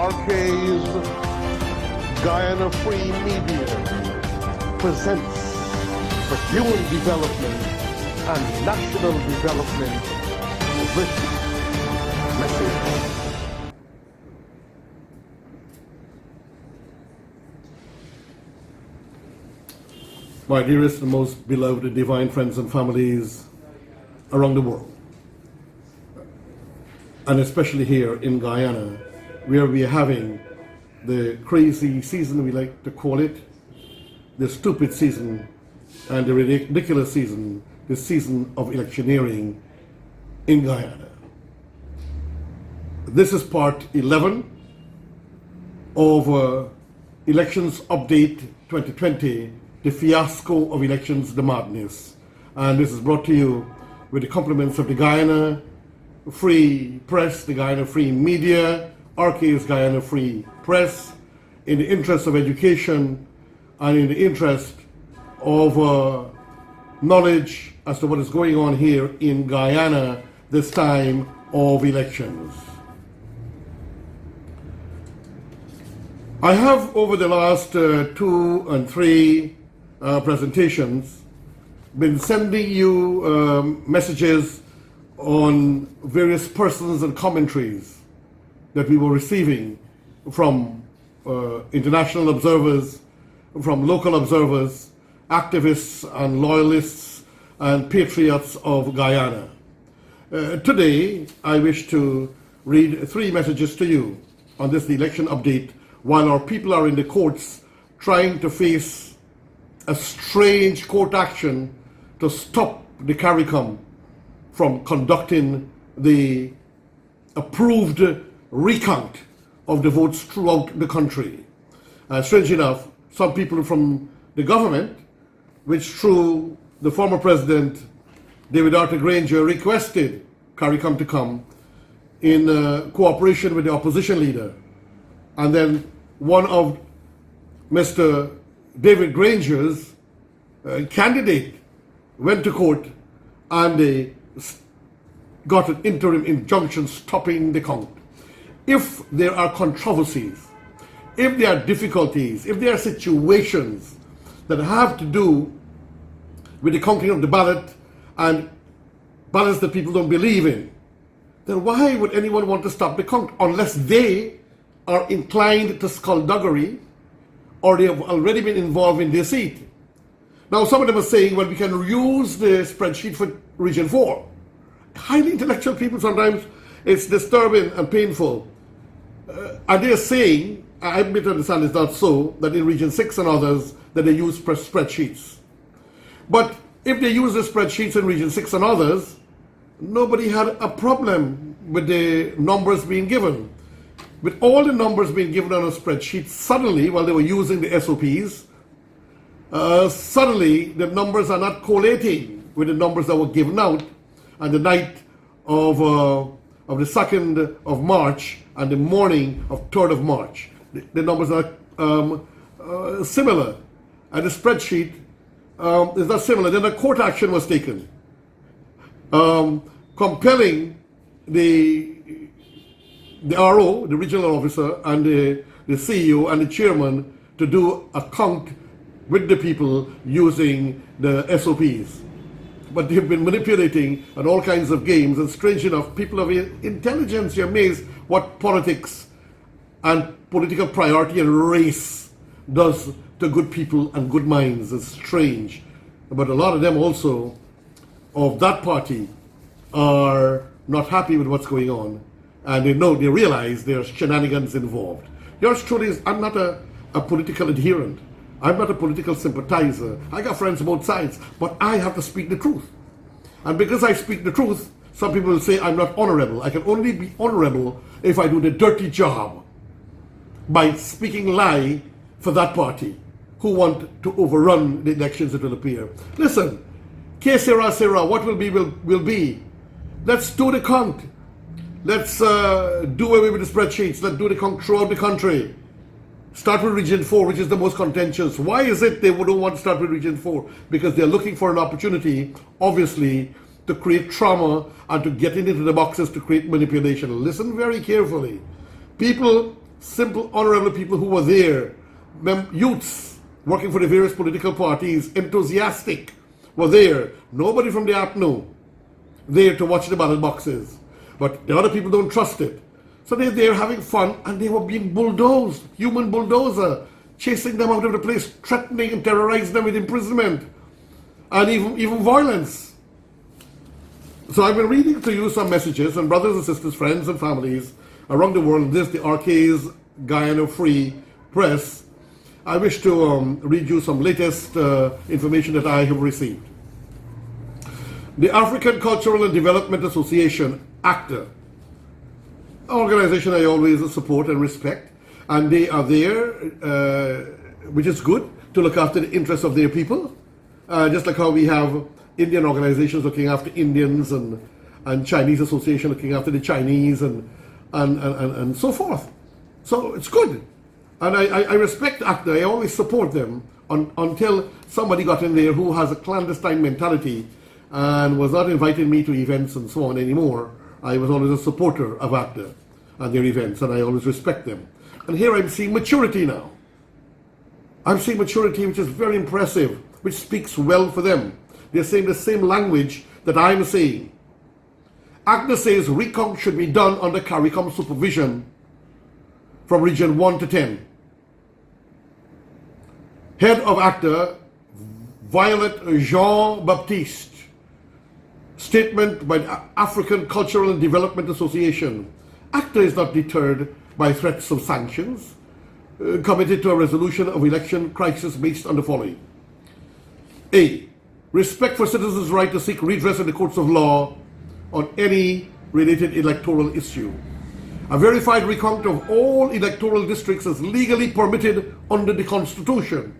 RK's Guyana Free Media presents for human development and national development this message. My dearest and most beloved divine friends and families around the world, and especially here in Guyana, where we are having the crazy season, we like to call it, the stupid season and the ridiculous season, the season of electioneering in Guyana. This is part 11 of Elections Update 2020, the fiasco of elections, the madness. And this is brought to you with the compliments of the Guyana Free Press, the Guyana Free Media, RK's Guyana Free Press, in the interest of education and in the interest of knowledge as to what is going on here in Guyana this time of elections. I have, over the last 2 and 3 presentations, been sending you messages on various persons and commentaries that we were receiving from international observers, from local observers, activists and loyalists and patriots of Guyana. Today, I wish to read 3 messages to you on this election update while our people are in the courts trying to face a strange court action to stop the CARICOM from conducting the approved recount of the votes throughout the country. Strange enough, some people from the government, which through the former president David Arthur Granger requested CARICOM to come in cooperation with the opposition leader. And then one of Mr. David Granger's candidate went to court and they got an interim injunction stopping the count. If there are controversies, if there are difficulties, if there are situations that have to do with the counting of the ballot and ballots that people don't believe in, then why would anyone want to stop the count unless they are inclined to skullduggery or they have already been involved in deceit? Now, some of them are saying, well, we can use the spreadsheet for Region 4. Highly intellectual people, sometimes it's disturbing and painful. And they're saying, I admit to understand it's not so, that in Region 6 and others, that they use spreadsheets. But if they use the spreadsheets in Region 6 and others, nobody had a problem with the numbers being given. With all the numbers being given on a spreadsheet, suddenly, while they were using the SOPs, suddenly the numbers are not collating with the numbers that were given out on the night of the 2nd of March and the morning of 3rd of March. The numbers are similar. And the spreadsheet is not similar. Then a court action was taken, compelling the RO, the regional officer, and the CEO and the chairman to do a count with the people using the SOPs. But they've been manipulating and all kinds of games, and strange enough, people of intelligence, you're amazed what politics and political priority and race does to good people and good minds. It's strange. But a lot of them also, of that party, are not happy with what's going on. And they realize there's shenanigans involved. Yours truly is, I'm not a political adherent. I'm not a political sympathizer. I got friends on both sides, but I have to speak the truth. And because I speak the truth, some people will say I'm not honorable. I can only be honorable if I do the dirty job by speaking lie for that party who want to overrun the elections, it will appear. Listen, que sera, sera, what will be, will be. Let's do the count. Let's do away with the spreadsheets. Let's do the count throughout the country. Start with Region 4, which is the most contentious. Why is it they don't want to start with Region 4? Because they're looking for an opportunity, obviously, to create trauma and to get into the boxes to create manipulation. Listen very carefully. People simple, honorable people who were there, youths working for the various political parties, enthusiastic, were there. Nobody from the APNO there to watch the ballot boxes. But the other people don't trust it. So they're there having fun, and they were being bulldozed, human bulldozer, chasing them out of the place, threatening and terrorizing them with imprisonment and even violence. So I've been reading to you some messages, and brothers and sisters, friends and families around the world, this, the RK's Guyana Free Press, I wish to read you some latest information that I have received. The African Cultural and Development Association, ACTA, an organization I always support and respect, and they are there, which is good, to look after the interests of their people, just like how we have Indian organizations looking after Indians and Chinese association looking after the Chinese and so forth. So it's good. And I respect ACTA. I always support them until somebody got in there who has a clandestine mentality and was not inviting me to events and so on anymore. I was always a supporter of ACTA and their events, and I always respect them. And here I'm seeing maturity now. I'm seeing maturity which is very impressive, which speaks well for them. They're saying the same language that I'm saying. ACTA says recount should be done under CARICOM supervision from region 1 to 10. Head of ACTA, Violet Jean-Baptiste. Statement by the African Cultural and Development Association. ACTA is not deterred by threats of sanctions, committed to a resolution of election crisis based on the following. A. Respect for citizens' right to seek redress in the courts of law on any related electoral issue. A verified recount of all electoral districts is legally permitted under the Constitution,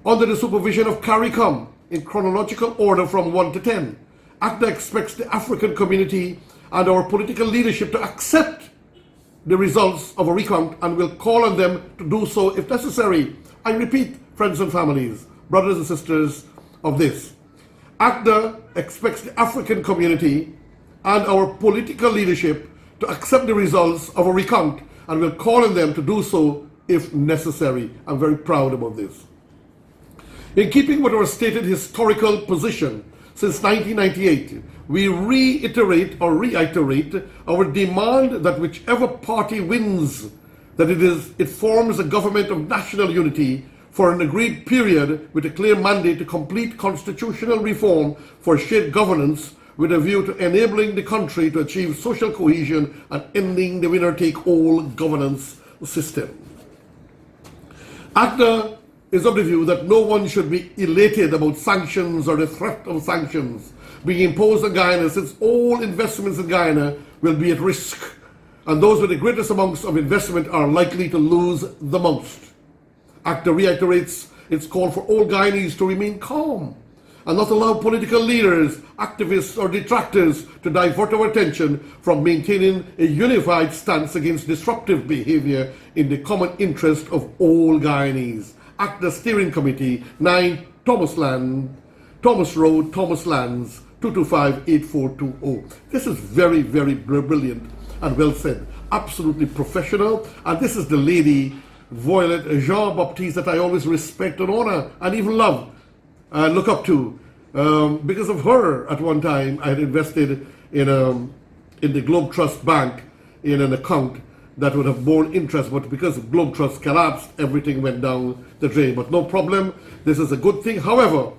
under the supervision of CARICOM in chronological order from 1 to 10. ACTA expects the African community and our political leadership to accept the results of a recount and will call on them to do so if necessary. I repeat, friends and families, brothers and sisters of this. ACTA expects the African community and our political leadership to accept the results of a recount and will call on them to do so if necessary. I'm very proud about this. In keeping with our stated historical position since 1998, we reiterate our demand that whichever party wins, that it forms a government of national unity for an agreed period with a clear mandate to complete constitutional reform for shared governance with a view to enabling the country to achieve social cohesion and ending the winner-take-all governance system. ACTA is of the view that no one should be elated about sanctions or the threat of sanctions being imposed on Guyana, since all investments in Guyana will be at risk, and those with the greatest amounts of investment are likely to lose the most. ACTA reiterates its call for all Guyanese to remain calm and not allow political leaders, activists or detractors to divert our attention from maintaining a unified stance against disruptive behavior in the common interest of all Guyanese. ACTA Steering Committee, 9 Thomas Road, Thomas Lands, 225-8420. This is very, very brilliant and well said. Absolutely professional. And this is the lady, Violet Jean-Baptiste, that I always respect and honor and even love and look up to. Because of her, at one time, I had invested in the Globe Trust Bank in an account that would have borne interest, but because Globe Trust collapsed, everything went down the drain. But no problem. This is a good thing. However,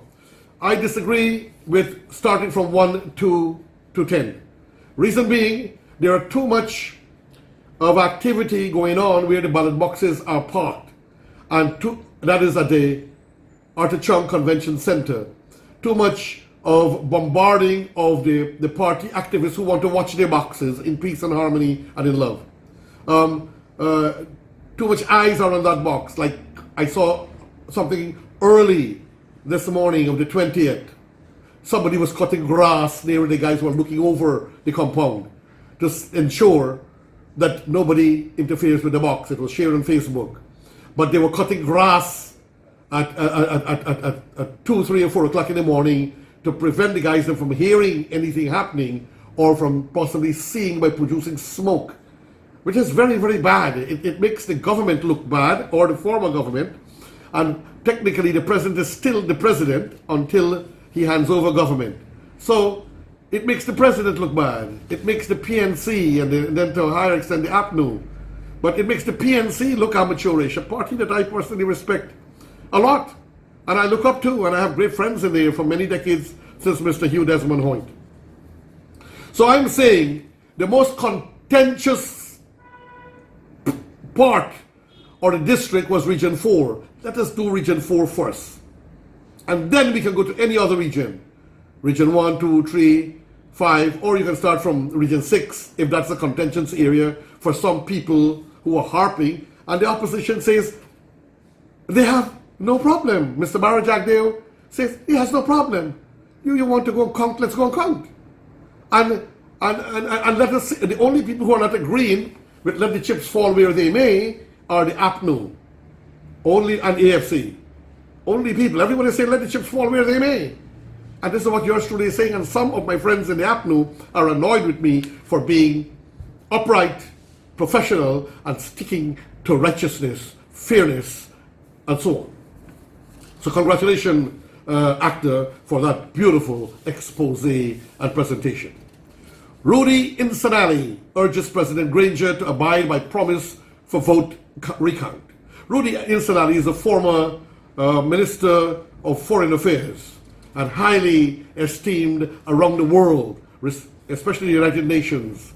I disagree with starting from 1 to 10. Reason being, there are too much of activity going on where the ballot boxes are parked. And that is at the Arthur Chung Convention Center. Too much of bombarding of the party activists who want to watch their boxes in peace and harmony and in love. Too much eyes are on that box. Like I saw something early this morning of the 20th. Somebody was cutting grass near the guys who were looking over the compound to ensure that nobody interferes with the box. It was shared on Facebook. But they were cutting grass at 2, 3, or 4 o'clock in the morning to prevent the guys from hearing anything happening or from possibly seeing by producing smoke. which is very, very bad. It makes the government look bad, or the former government, and technically the president is still the president until he hands over government. So it makes the president look bad. It makes the PNC and then to a higher extent the APNU. But it makes the PNC look amateurish, a party that I personally respect a lot. And I look up to, and I have great friends in there for many decades since Mr. Hugh Desmond Hoyt. So I'm saying the most contentious part or the district was Region 4. Let us do Region 4 first. And then we can go to any other region. Region 1, 2, 3, 5, or you can start from Region 6 if that's a contentious area for some people who are harping. And the opposition says they have no problem. Mr. Barajagdeo says he has no problem. You want to go and count, let's go and count. And let us see, the only people who are not agreeing with let the chips fall where they may are the APNU, only and AFC. Only people. Everyone is saying let the chips fall where they may. And this is what yours truly is saying. And some of my friends in the APNU are annoyed with me for being upright, professional, and sticking to righteousness, fairness, and so on. So congratulations, actor, for that beautiful expose and presentation. Rudy Insanali urges President Granger to abide by promise for vote recount. Rudy Insanali is a former Minister of Foreign Affairs and highly esteemed around the world, especially the United Nations.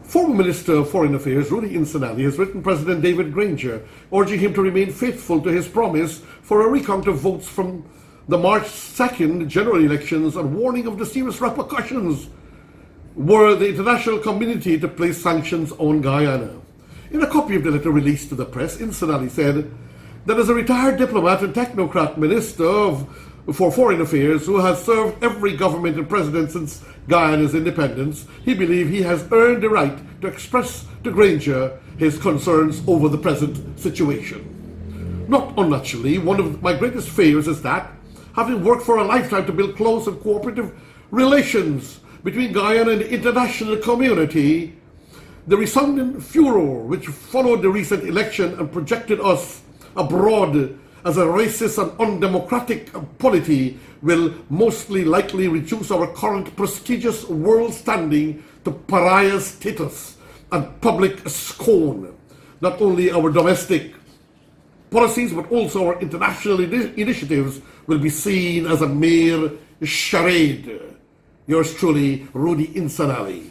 Former Minister of Foreign Affairs Rudy Insanali has written President David Granger, urging him to remain faithful to his promise for a recount of votes from the March 2nd general elections and warning of the serious repercussions were the international community to place sanctions on Guyana. In a copy of the letter released to the press, Insanali said that as a retired diplomat and technocrat minister for Foreign Affairs who has served every government and president since Guyana's independence, he believes he has earned the right to express to Granger his concerns over the present situation. Not unnaturally, one of my greatest fears is that, having worked for a lifetime to build close and cooperative relations between Guyana and the international community, the resounding furor which followed the recent election and projected us abroad as a racist and undemocratic polity will mostly likely reduce our current prestigious world standing to pariah status and public scorn. Not only our domestic policies but also our international initiatives will be seen as a mere charade. Yours truly, Rudy Insanali.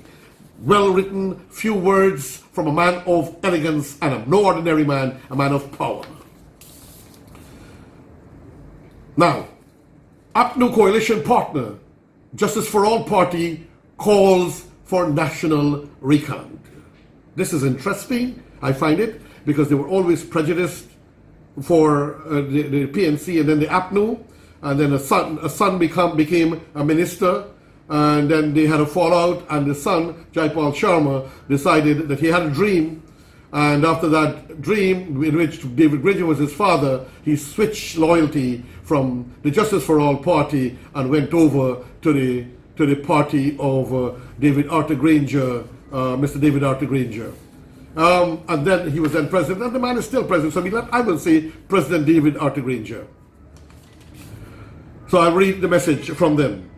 Well written, few words from a man of elegance and no ordinary man, a man of power. Now, APNU coalition partner, Justice for All Party, calls for national recount. This is interesting, I find it, because they were always prejudiced for the PNC and then the APNU, and then a son became a minister, and then they had a fallout, and the son, Jaipal Sharma, decided that he had a dream, and after that dream, in which David Granger was his father, he switched loyalty from the Justice for All Party and went over to the party of David Arthur Granger, Mr. David Arthur Granger. And then he was then president, and the man is still president, so I will say President David Arthur Granger. So I'll read the message from them.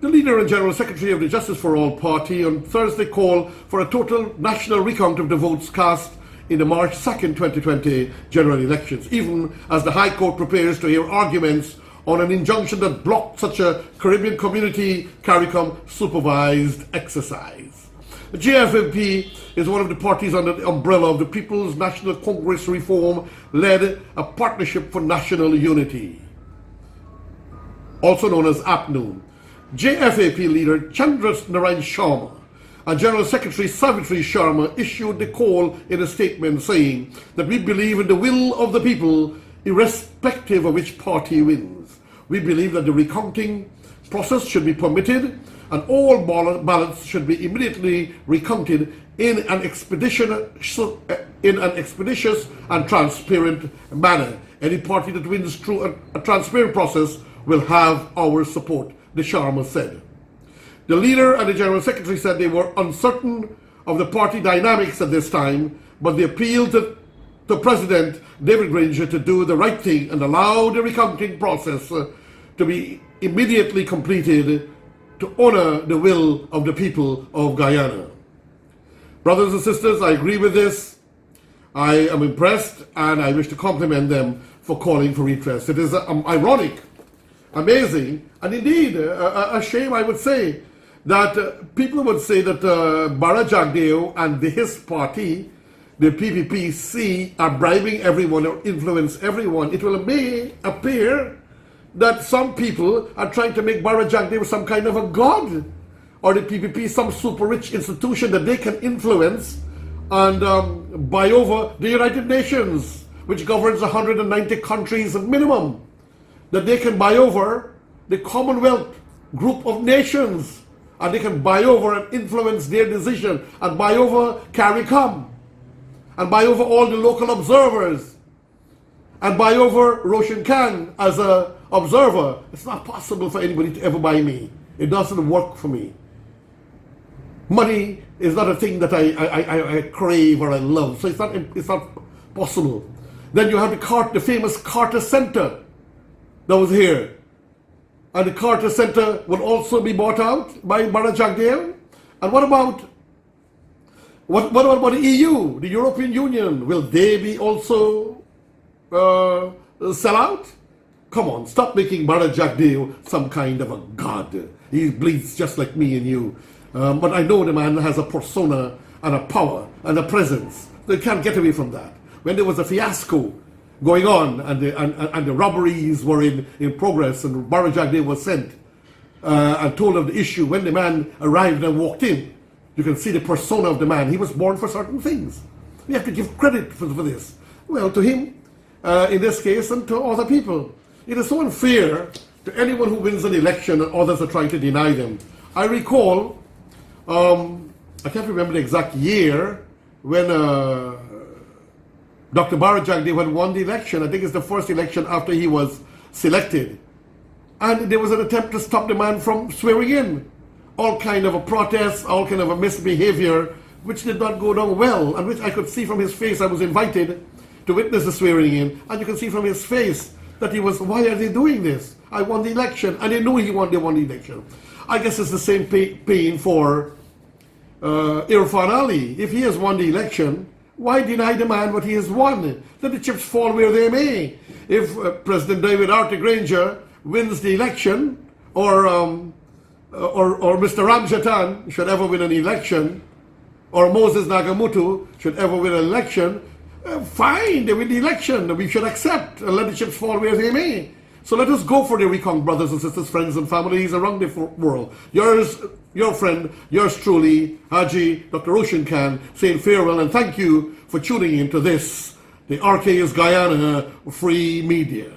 The leader and General Secretary of the Justice for All Party on Thursday called for a total national recount of the votes cast in the March 2nd, 2020 general elections, even as the High Court prepares to hear arguments on an injunction that blocked such a Caribbean Community CARICOM supervised exercise. The JFMP is one of the parties under the umbrella of the People's National Congress Reform, led a Partnership for National Unity, also known as APNU. JFAP leader Chandras Narayan Sharma and General Secretary Savitri Sharma issued the call in a statement saying that we believe in the will of the people irrespective of which party wins. We believe that the recounting process should be permitted and all ballots should be immediately recounted in an expeditious and transparent manner. Any party that wins through a transparent process will have our support, the Sharma said. The leader and the General Secretary said they were uncertain of the party dynamics at this time, but the appeal to President David Granger to do the right thing and allow the recounting process to be immediately completed to honor the will of the people of Guyana. Brothers and sisters, I agree with this. I am impressed, and I wish to compliment them for calling for redress. It is ironic, amazing, and indeed a shame, I would say, that people would say that Bara Jagdeo and his party, the PPPC, are bribing everyone or influence everyone. It may appear that some people are trying to make Bara Jagdeo some kind of a god, or the PPP some super rich institution that they can influence and buy over the United Nations, which governs 190 countries at minimum, that they can buy over the Commonwealth group of nations, and they can buy over and influence their decision, and buy over CARICOM, and buy over all the local observers, and buy over Roshan Khan as an observer. It's not possible for anybody to ever buy me. It doesn't work for me. Money is not a thing that I crave or I love, so it's not possible. Then you have the famous Carter Center that was here, and the Carter Center will also be bought out by Bara Jagdeo. And what about the EU, the European Union? Will they be also sell out? Come on, stop making Bara Jagdeo some kind of a god. He bleeds just like me and you. But I know the man has a persona and a power and a presence. They can't get away from that. When there was a fiasco going on and the robberies were in progress, and Bara Jagdeo was sent and told of the issue, when the man arrived and walked in, you can see the persona of the man. He was born for certain things. We have to give credit for this. Well, to him, in this case, and to other people. It is so unfair to anyone who wins an election and others are trying to deny them. I recall, I can't remember the exact year, when Dr. Bara Jagdeo had won the election. I think it's the first election after he was selected. And there was an attempt to stop the man from swearing in. All kind of a protest, all kind of a misbehavior, which did not go down well, and which I could see from his face. I was invited to witness the swearing in, and you can see from his face that he was, why are they doing this? I won the election, and they knew they won the election. I guess it's the same pain for Irfan Ali. If he has won the election, why deny the man what he has won? Let the chips fall where they may. If President David Arthur Granger wins the election, or Mr. Ramjatan should ever win an election, or Moses Nagamutu should ever win an election, fine, they win the election. We should accept and let the chips fall where they may. So let us go for the recount, brothers and sisters, friends and families around the world. Your friend, yours truly, Haji Dr. Roshan Khan, saying farewell and thank you for tuning into this, the RK's Guyana Free Media.